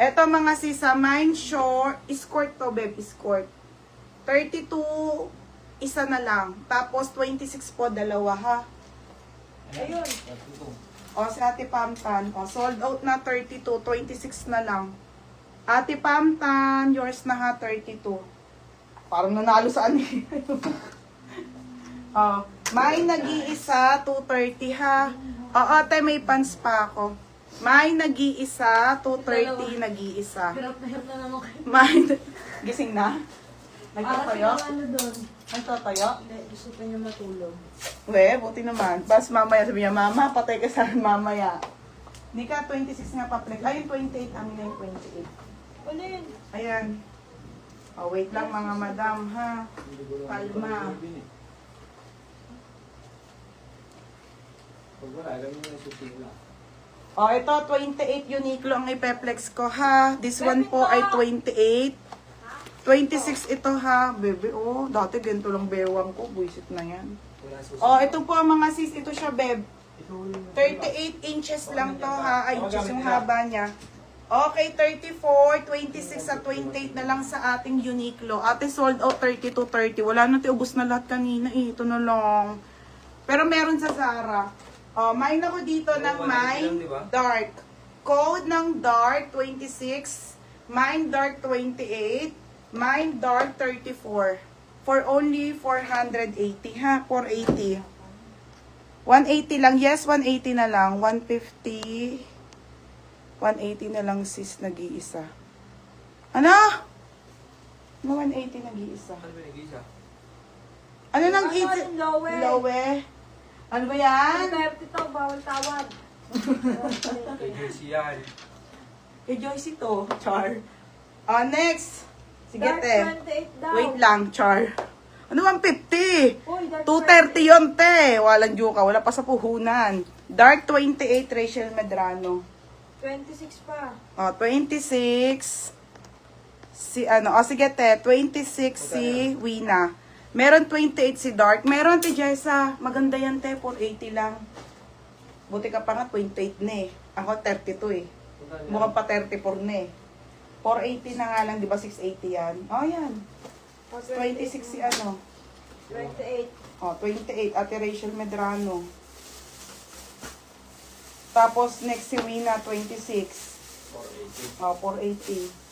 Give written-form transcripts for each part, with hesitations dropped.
Eto mga sisa, mine short, escort to, babe, escort. 32, isa na lang. Tapos 26 po, dalawa ha. Ayun. O, si Ate Pamtan. O, sold out na 32, 26 na lang. Ate Pamtan, yours na ha, 32. Parang nanalo sa ano. O, may nag-iisa, 230 ha. O, ate, may pants pa ako. May nag-iisa, 230, nag-iisa. Hirap na naman kayo. May, gising na? Nagtatayo? Ano doon? Nagtatayo? Hindi, gusto pa niya matulog. We, buti naman. Bas mamaya sabi niya, mama, patay ka sa akin mamaya. Hindi ka, 26 nga pa-flex. Ayun, 28. Amin na yung 28. Ano yun? Ayan. Oh, wait lang mga madam, ha? Kalma. Pag wala, alam mo na susila. Oh, ito, 28 Uniqlo ang ipeplex ko, ha? This one po ay 28. 26 ito, ha? Bebe, oh. Dati ganito lang bewang ko. Buisit na yan. Wala susila. Oh, ito po mga sis. Ito siya, beb. 38 inches lang to, ha? Ay, inches yung haba niya. Okay, 34, 26 at 28 na lang sa ating Uniqlo. Ate sold out 32, 30. Wala na, ubos na lahat kanina. Ito na lang. Pero meron sa Zara. Oh, mine ako dito ng mine dark. Code ng dark 26. Mine dark 28. Mine dark 34. For only 480 ha. 480. 180 lang. Yes, 180 na lang. 150. 180 na lang sis, nag-iisa. Ano? 180 nag-iisa. Ano ba nag-isa? Ano nang Ano, easy? yung lowe? Lowe. Ano ba yan? 30 to, bawal tawag. Kay Jersey yan. Kay Joyce ito, Char. Next. Sige, Dark te. 28 daw. Wait lang, Char. Ano 150? Uy, dark 230 yun, te. Walang juka. Wala pa sa puhunan. Dark 28, Rachel Medrano. 26 pa. 26. Si ano, sige, te. 26 si Wina. Meron 28 si Dark. Meron ti Jessa. Maganda yan, te. 480 lang. Buti ka pa nga, 28 na eh. Ako 32 eh. Mukhang pa 34 na eh. 480 na nga lang, di ba 680 yan? Oh, yan. 26 si ano. 28. 28. Ate Rachel Medrano. Tapos next si Wina, 26. 480.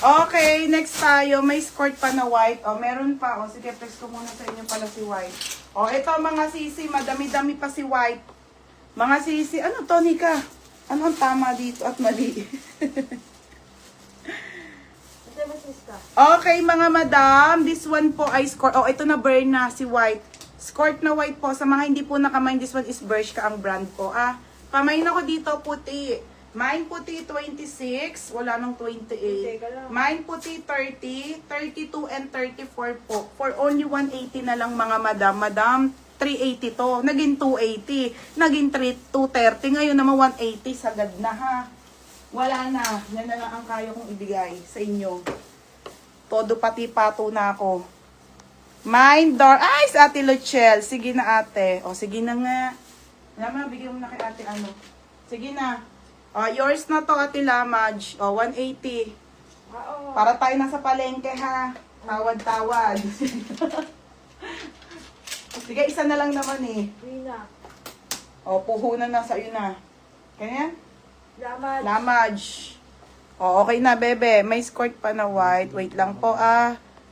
Okay, next tayo. May skirt pa na white. Meron pa. Sige, flex ko muna sa inyo pala si white. Ito mga sisi. Madami-dami pa si white. Mga sisi. Ano to, Nika? Ano ang tama dito at mali? Ito ba siska? Okay, mga madam. This one po ay skirt. Ito na burn na si white. Skirt na white po. Sa mga hindi po nakamain, this one is Bershka ang brand po. Pamain ako dito, puti. Mine puti 26, wala nang 28. Mine puti 30, 32 and 34 po. For only 180 na lang mga madam. Madam, 380 to. Naging 280. Naging 230. Ngayon naman 180. Sagad na ha. Wala na. Yan na lang ang kaya kong ibigay sa inyo. Todo pati pato na ako. Mine door. Ay, sa Ate Luchel. Sige na ate. Sige na nga. Naman, bigyan mo na kay ate ano. Sige na. Yours na to, Ate Lamaj. 180. Para tayo nasa palengke, ha? Tawad-tawad. Sige, isa na lang naman, eh. Rina. Puhunan na sa'yo na. Kaya? Lamad. Lamaj. Okay na, bebe. May skirt pa na white. Wait lang po,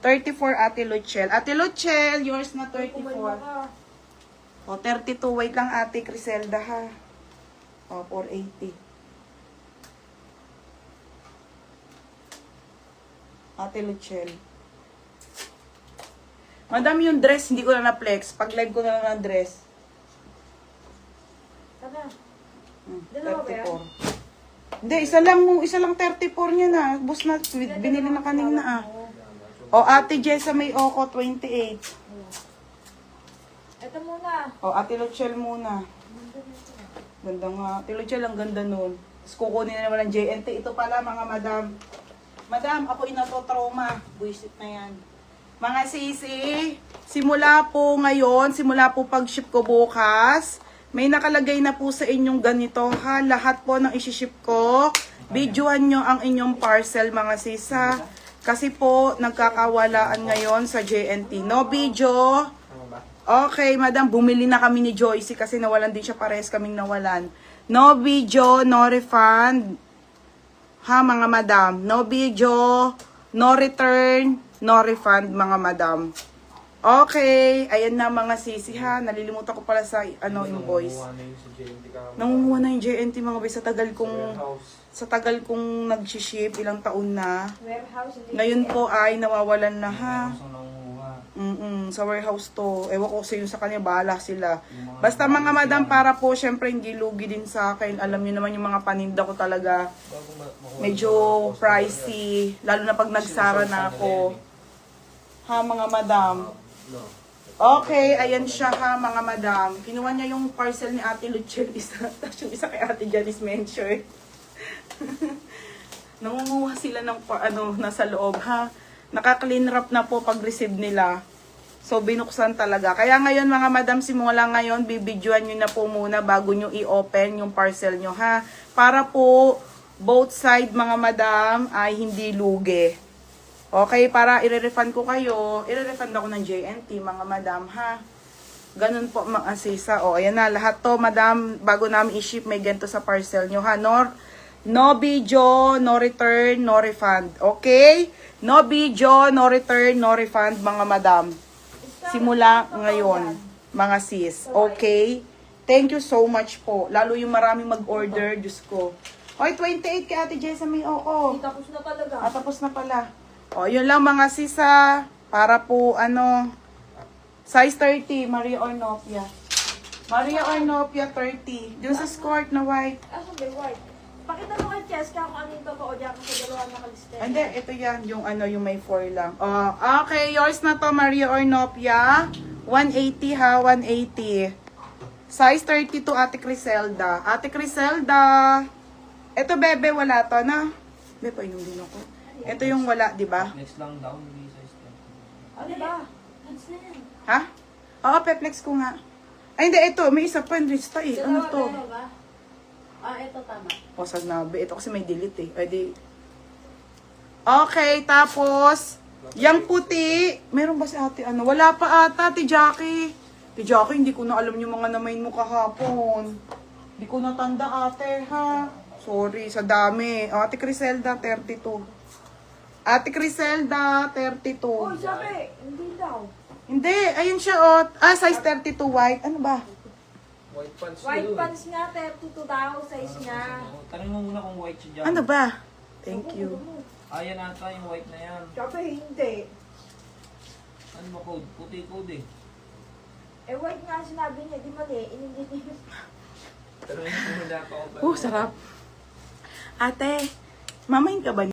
34, Ate Luchel. Ate Luchel, yours na 34. 32. Wait lang, Ate Criselda, ha? 480. Ate Luchel. Madam, yung dress, hindi ko na na-flex. Pag live ko na lang na dress. Sana. Dalawa ba yan? 34. Hindi, isa lang 34 niya na. Bus na, binili na kanina Ate Jessa may Oko, 28. Ito muna. Ate Luchel muna. Ganda nga. Ate Luchel, ang ganda nun. Tapos kukunin na naman ng JNT. Ito pala, mga madam. Madam, ako inatotrauma. Buisit na yan. Mga sisi, simula po ngayon, simula po pag-ship ko bukas, may nakalagay na po sa inyong ganito ha. Lahat po ng isi-ship ko Videoan nyo ang inyong parcel mga sisa. Kasi po, nagkakawalaan ngayon sa JNT. No video. Tama ba? Okay, madam, bumili na kami ni Joycey kasi nawalan din siya, parehas kaming nawalan. No video, no refund. Ha, mga madam. No video, no return, no refund, mga madam. Okay, ayan na mga sisi ha. Nalilimutan ko pala sa invoice. Nangunguha na yun sa JNT ka. Nangunguha na yung JNT mga bay Warehouse. sa tagal kong nag-ship, ilang taon na. Warehouse. hindi Ngayon ko- po ay nawawalan na ha. Warehouse ang nangunguha. Sa warehouse to. Ewan ko sa sa kanya, bahala sila. Basta mga madam, para po, syempre hindi lugi din sa akin. Alam niyo naman yung mga paninda ko talaga. Medyo pricey. Lalo na pag nagsara na ako. Ha, mga madam. No. Okay, ayan siya ha, mga madam. Kinuha niya yung parcel ni Ate Luchel isa. Tapos yung isa kay Ate Janice Mencher. Nangunguha sila ng nasa loob ha. Naka-clean wrap na po pag-receive nila. So, binuksan talaga. Kaya ngayon, mga madam, simula ngayon, bibidyoan nyo na po muna bago nyo i-open yung parcel nyo, ha? Para po, both side, mga madam, ay hindi lugi. Okay, para i-refund ko kayo, i-refund ako ng JNT, mga madam, ha? Ganun po, mga sisa. O, ayan na, lahat to, madam, bago namin i-ship, may ganito sa parcel nyo, ha? No video, no return, no refund. Okay? No video, no return, no refund, mga madam. Simula ngayon, mga sis. Okay? Thank you so much po. Lalo yung maraming mag-order, Diyos ko. Oy, 28 kay Ate Jessa may oo. Tapos na talaga. Tapos na pala. O, yun lang mga sisa. Para po, size 30, Maria Ornopia. Maria Ornopia, 30. Dun sa skirt na white. Ah, sabi, white. Pakita mo kay Cheska kung ano yung totoo dyan kasi dalawa nakaliste. Hindi, ito yan. Yung yung may 4 lang. Okay, yours na to, Maria Ornopia. 180 ha, 180. Size 32, Ate Criselda. Ate Criselda. Ito, bebe, wala to na. Bebe, painom din ako. Ito yung wala, di ba? Next lang daw, hindi size 10. Ano ba? Ha? Oo, peplex ko nga. Ay, hindi, ito. May isa pa, Enrista eh. Ano to? ba? Ah, ito tama. O, sanabi. Ito kasi may delete eh. Ay, di. Okay, tapos, yung puti. Meron ba si ate Wala pa ata, Ate Jackie. Ate Jackie, hindi ko na alam yung mga namain mo kahapon. Hindi ko natanda, ate, ha? Sorry, sa dami. Ate Criselda, 32. Ate Criselda, 32. Oh, sabi, hindi daw. Hindi, ayun siya, size 32 white. Ano ba? White pants White yun. pants nga, 32 daw, size niya. Tanong mo muna kung white siya dyan. Ano ba? Thank you. Ayan ata yung white na yan. Sabi, hindi. Ano mo code? Puti code eh. Eh, white nga sinabi niya, di mali. Inindi niya. Pero hindi mo na ako. Sarap. Ate, mamain ka ba